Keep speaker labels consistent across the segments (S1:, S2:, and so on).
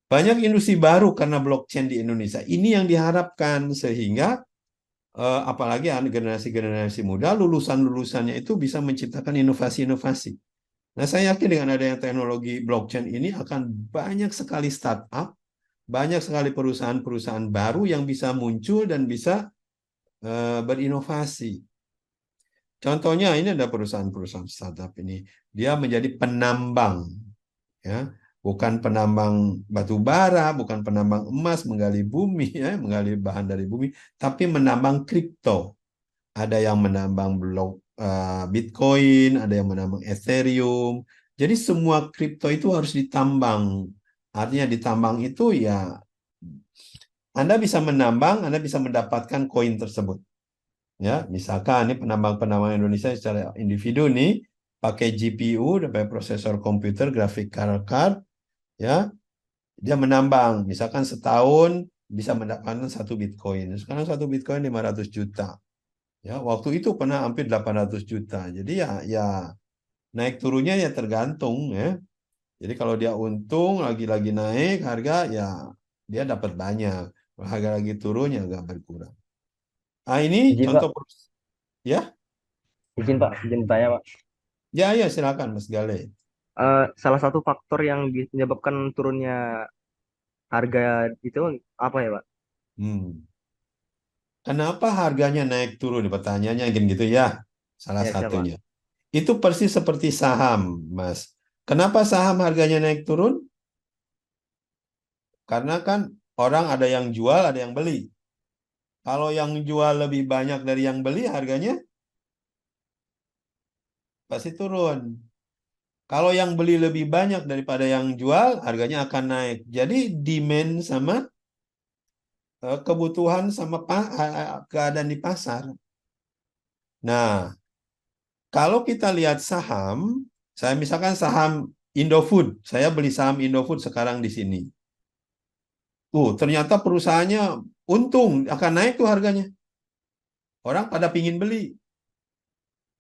S1: Banyak industri baru karena blockchain di Indonesia. Ini yang diharapkan sehingga apalagi generasi-generasi muda lulusan-lulusannya itu bisa menciptakan inovasi-inovasi. Nah, saya yakin dengan adanya teknologi blockchain ini akan banyak sekali startup, banyak sekali perusahaan-perusahaan baru yang bisa muncul dan bisa berinovasi. Contohnya ini ada perusahaan-perusahaan startup ini, dia menjadi penambang, ya, bukan penambang batu bara, bukan penambang emas, menggali bumi, ya, menggali bahan dari bumi, tapi menambang kripto. Ada yang menambang blok Bitcoin, ada yang menambang Ethereum. Jadi semua kripto itu harus ditambang. Artinya ditambang itu ya Anda bisa menambang, Anda bisa mendapatkan koin tersebut. Ya, misalkan ini penambang-penambang Indonesia secara individu nih pakai GPU, pakai prosesor komputer, grafik card, ya, dia menambang. Misalkan setahun bisa mendapatkan 1 Bitcoin. Sekarang 1 Bitcoin 500 juta. Ya, waktu itu pernah hampir 800 juta. Jadi ya naik turunnya ya tergantung ya. Jadi kalau dia untung lagi-lagi naik harga ya dia dapat banyak. Kalau harga lagi turun ya agak berkurang. Ah ini
S2: Izin
S1: contoh
S2: Pak,
S1: ya.
S2: izin Pak, izin bertanya Pak.
S1: Ya ya silakan Mas Gale.
S2: Salah satu faktor yang menyebabkan turunnya harga itu apa ya Pak?
S1: Hmm. Kenapa harganya naik turun? Pertanyaannya gitu ya. Salah
S2: Ya siapa?
S1: satunya. Itu persis seperti saham, Mas. Kenapa saham harganya naik turun? Karena kan orang ada yang jual, ada yang beli. Kalau yang jual lebih banyak dari yang beli, harganya pasti turun. Kalau yang beli lebih banyak daripada yang jual, harganya akan naik. Jadi demand sama kebutuhan sama keadaan di pasar. Nah, kalau kita lihat saham, saya misalkan saham Indofood, saya beli saham Indofood sekarang di sini. Ternyata perusahaannya untung, akan naik tuh harganya. Orang pada pingin beli.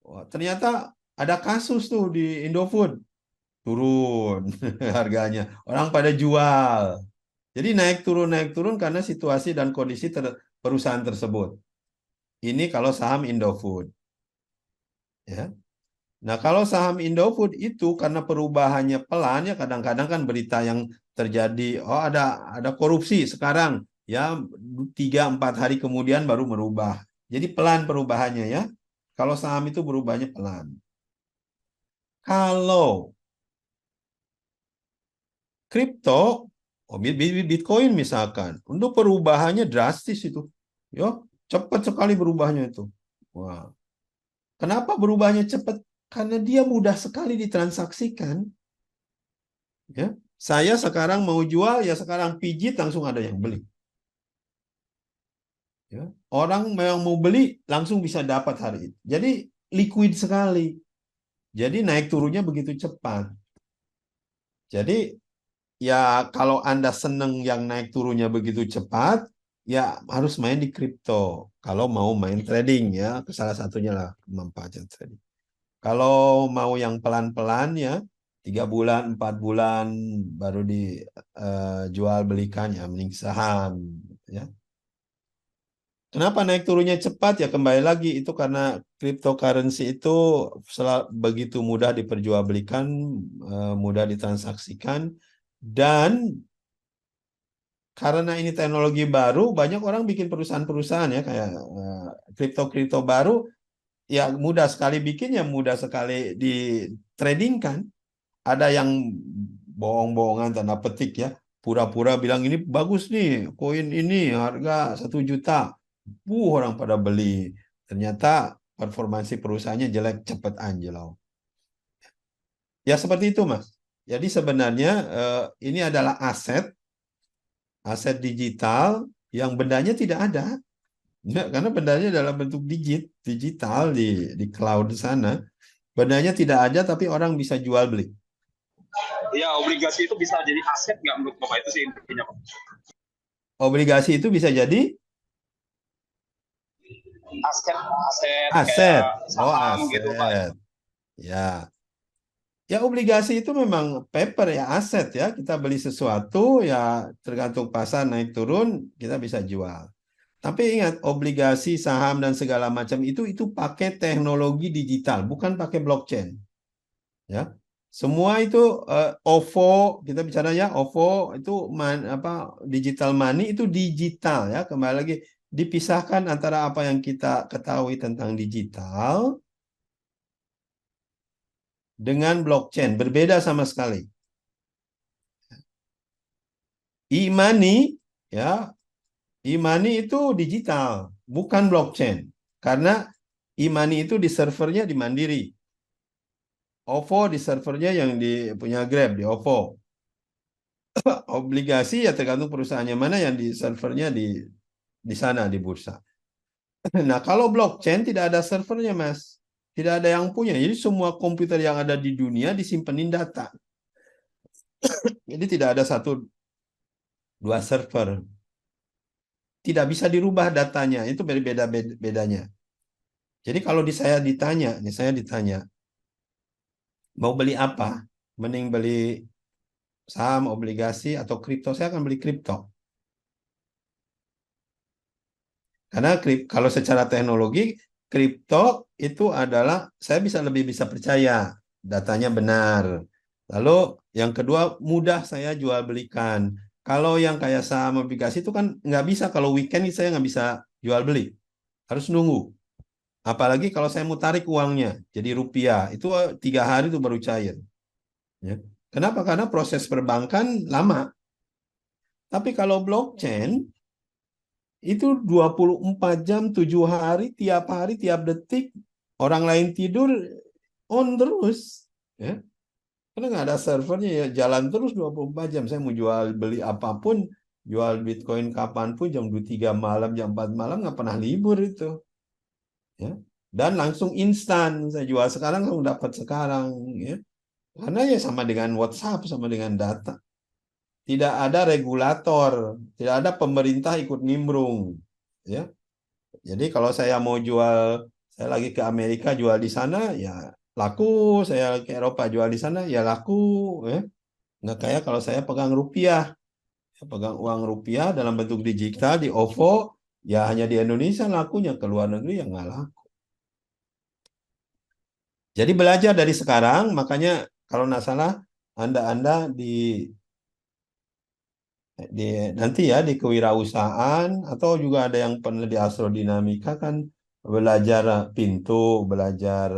S1: Wah, ternyata ada kasus tuh di Indofood, turun harganya. Orang pada jual. Jadi naik turun karena situasi dan kondisi perusahaan tersebut. Ini kalau saham Indofood, ya. Nah, kalau saham Indofood itu karena perubahannya pelan ya kadang-kadang kan berita yang terjadi, oh ada korupsi sekarang, ya 3-4 hari kemudian baru merubah. Jadi pelan perubahannya ya. Kalau saham itu berubahnya pelan. Kalau kripto, Bitcoin misalkan, untuk perubahannya drastis itu. Yo, cepat sekali berubahnya itu. Wah, kenapa berubahnya cepat? Karena dia mudah sekali ditransaksikan. Ya, saya sekarang mau jual, ya sekarang pijit langsung ada yang beli. Ya, orang yang mau beli langsung bisa dapat hari itu. Jadi liquid sekali. Jadi naik turunnya begitu cepat. Jadi ya kalau Anda seneng yang naik turunnya begitu cepat, ya harus main di kripto. Kalau mau main trading ya, salah satunya lah manfaatnya trading. Kalau mau yang pelan-pelan ya, 3 bulan, 4 bulan baru dijual belikan ya, mending saham. Ya. Kenapa naik turunnya cepat ya kembali lagi itu karena cryptocurrency itu begitu mudah diperjualbelikan, mudah ditransaksikan dan karena ini teknologi baru, banyak orang bikin perusahaan-perusahaan ya kayak kripto-kripto baru, ya mudah sekali bikin, ya mudah sekali di trading kan. Ada yang bohong-bohongan tanda petik ya, pura-pura bilang ini bagus nih, koin ini harga 1 juta, orang pada beli. Ternyata performansi perusahaannya jelek, cepet anjlok. Ya seperti itu Mas. Jadi sebenarnya ini adalah aset digital yang bendanya tidak ada. Ya, karena bendanya dalam bentuk digital di cloud sana. Bendanya tidak ada tapi orang bisa jual beli.
S3: Ya, obligasi itu bisa jadi aset nggak menurut Bapak itu sih intinya, Pak?
S1: Obligasi itu bisa jadi
S3: Aset, aset kayak
S1: aset. Oh,
S3: saham gitu, Pak.
S1: aset. Ya. Ya obligasi itu memang paper ya, aset ya. Kita beli sesuatu ya tergantung pasar naik turun kita bisa jual. Tapi ingat obligasi, saham dan segala macam itu pakai teknologi digital, bukan pakai blockchain. Ya. Semua itu OVO, kita bicara ya OVO itu digital money itu digital ya. Kembali lagi dipisahkan antara apa yang kita ketahui tentang digital dengan blockchain, berbeda sama sekali. E-money ya, e-money itu digital, bukan blockchain. Karena e-money itu di servernya di Mandiri. OVO di servernya yang punya Grab di OVO. Obligasi ya tergantung perusahaannya mana yang di servernya di sana di bursa. Nah, kalau blockchain tidak ada servernya, Mas. Tidak ada yang punya. Jadi semua komputer yang ada di dunia disimpanin data. Jadi tidak ada satu dua server. Tidak bisa dirubah datanya. Itu berbeda bedanya. Jadi kalau saya ditanya, mau beli apa? Mending beli saham, obligasi, atau kripto? Saya akan beli kripto. Karena kalau secara teknologi, kripto itu adalah, saya lebih bisa percaya, datanya benar. Lalu yang kedua, mudah saya jual belikan. Kalau yang kayak saham obligasi itu kan nggak bisa, kalau weekend saya nggak bisa jual beli. Harus nunggu. Apalagi kalau saya mau tarik uangnya, jadi rupiah, itu 3 hari itu baru cair. Ya. Kenapa? Karena proses perbankan lama. Tapi kalau blockchain, itu 24 jam, 7 hari, tiap detik, orang lain tidur, on terus. Ya. Karena nggak ada servernya, ya jalan terus 24 jam. Saya mau jual beli apapun, jual Bitcoin kapanpun, jam 23 malam, jam 4 malam, nggak pernah libur itu. Ya. Dan langsung instan, saya jual sekarang, langsung dapat sekarang. Ya. Karena ya sama dengan WhatsApp, sama dengan data. Tidak ada regulator, tidak ada pemerintah ikut nimbrung. Ya. Jadi kalau saya mau jual, saya lagi ke Amerika jual di sana, ya laku. Saya ke Eropa jual di sana, ya laku. Ya. Nggak kayak kalau saya pegang rupiah. Saya pegang uang rupiah dalam bentuk digital di OVO, ya hanya di Indonesia lakunya, ke luar negeri yang nggak laku. Jadi belajar dari sekarang, makanya kalau nggak salah, Anda nanti ya di kewirausahaan atau juga ada yang pernah di astrodinamika kan belajar pintu, belajar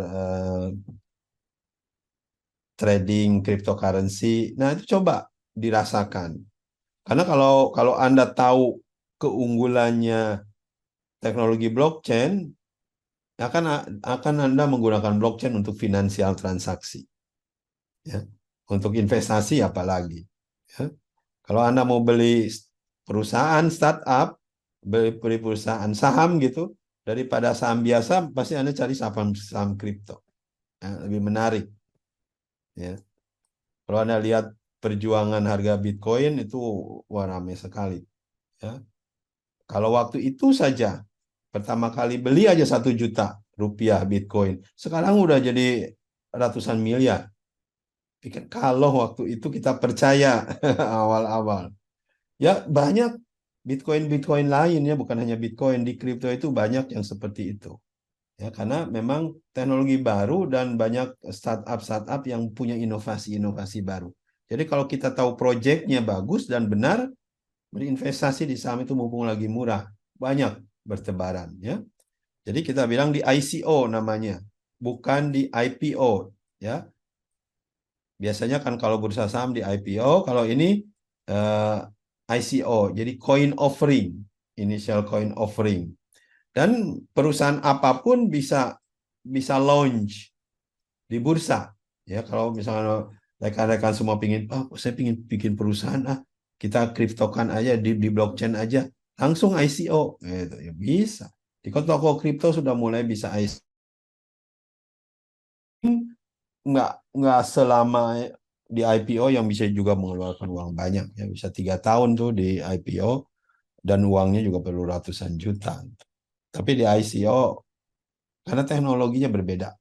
S1: trading cryptocurrency. Nah, itu coba dirasakan. Karena kalau Anda tahu keunggulannya teknologi blockchain, akan Anda menggunakan blockchain untuk finansial transaksi. Ya. Untuk investasi apalagi. Ya. Kalau Anda mau beli perusahaan startup, beli perusahaan saham gitu, daripada saham biasa, pasti Anda cari saham kripto. Ya, lebih menarik. Ya. Kalau Anda lihat perjuangan harga Bitcoin itu wah ramai sekali. Ya. Kalau waktu itu saja, pertama kali beli aja 1 juta rupiah Bitcoin. Sekarang udah jadi ratusan miliar. Pikir kalau waktu itu kita percaya awal-awal. Ya banyak Bitcoin lain ya, bukan hanya Bitcoin, di kripto itu banyak yang seperti itu. Ya karena memang teknologi baru dan banyak startup yang punya inovasi-inovasi baru. Jadi kalau kita tahu proyeknya bagus dan benar, berinvestasi di saham itu mumpung lagi murah, banyak bertebaran ya. Jadi kita bilang di ICO namanya, bukan di IPO ya. Biasanya kan kalau bursa saham di IPO, kalau ini ICO, jadi coin offering, initial coin offering. Dan perusahaan apapun bisa launch di bursa. Ya, kalau misalnya rekan-rekan semua pingin, saya pingin bikin perusahaan, kita kriptokan aja di blockchain aja, langsung ICO, gitu, ya bisa. Di toko kripto sudah mulai bisa ICO. Nggak selama di IPO yang bisa juga mengeluarkan uang banyak, ya bisa 3 tahun tuh di IPO dan uangnya juga perlu ratusan juta. Tapi di ICO karena teknologinya berbeda.